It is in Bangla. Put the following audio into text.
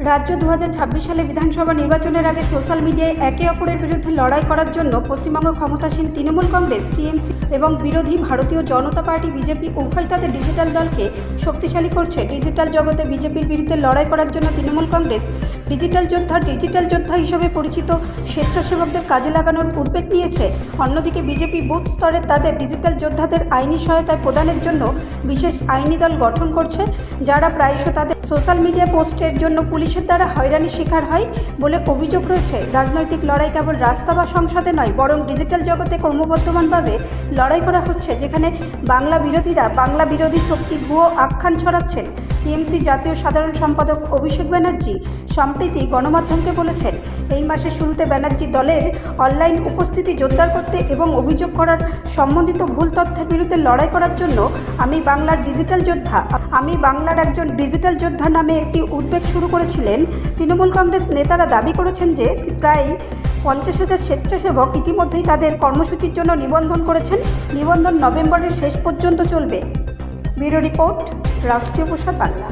রাজ্য 2026 সালে বিধানসভা নির্বাচনের আগে সোশ্যাল মিডিয়ায় একে অপরের বিরুদ্ধে লড়াই করার জন্য পশ্চিমবঙ্গ ক্ষমতাসীন তৃণমূল কংগ্রেস টিএমসি এবং বিরোধী ভারতীয় জনতা পার্টি বিজেপি উভয় তাদের ডিজিটাল দলকে শক্তিশালী করছে। ডিজিটাল জগতে বিজেপির বিরুদ্ধে লড়াই করার জন্য তৃণমূল কংগ্রেস ডিজিটাল যোদ্ধা হিসেবে পরিচিত স্বেচ্ছাসেবকদের কাজে লাগানোর উদ্যোগ নিয়েছে। অন্যদিকে বিজেপি বুথ স্তরে তাদের ডিজিটাল যোদ্ধাদের আইনি সহায়তায় প্রদানের জন্য বিশেষ আইনি দল গঠন করছে, যারা প্রায়শ তাদের সোশ্যাল মিডিয়া পোস্টের জন্য পুলিশের দ্বারা হয়রানির শিকার হয় বলে অভিযোগ রয়েছে। রাজনৈতিক লড়াই কেবল রাস্তা বা সংসদে নয়, বরং ডিজিটাল জগতে ক্রমবর্ধমানভাবে লড়াই করা হচ্ছে, যেখানে বাংলা বিরোধীরা বাংলা বিরোধী শক্তি ভুয়ো আখ্যান ছড়াচ্ছেন। টিএমসি জাতীয় সাধারণ সম্পাদক অভিষেক ব্যানার্জি সম্প্রতি গণমাধ্যমকে বলেছেন, এই মাসের শুরুতে ব্যানার্জি দলের অনলাইন উপস্থিতি জোরদার করতে এবং অভিযোগ করার সম্বন্ধিত ভুল তথ্যের বিরুদ্ধে লড়াই করার জন্য আমি বাংলার একজন ডিজিটাল যোদ্ধা নামে একটি উদ্যোগ শুরু করেছিলেন। তৃণমূল কংগ্রেস নেতারা দাবি করেছেন যে প্রায় 50,000 স্বেচ্ছাসেবক ইতিমধ্যেই তাদের কর্মসূচির জন্য নিবন্ধন করেছেন। নিবন্ধন নভেম্বরের শেষ পর্যন্ত চলবে। ব্যুরো রিপোর্ট, রাষ্ট্রীয় প্রসার বাংলা।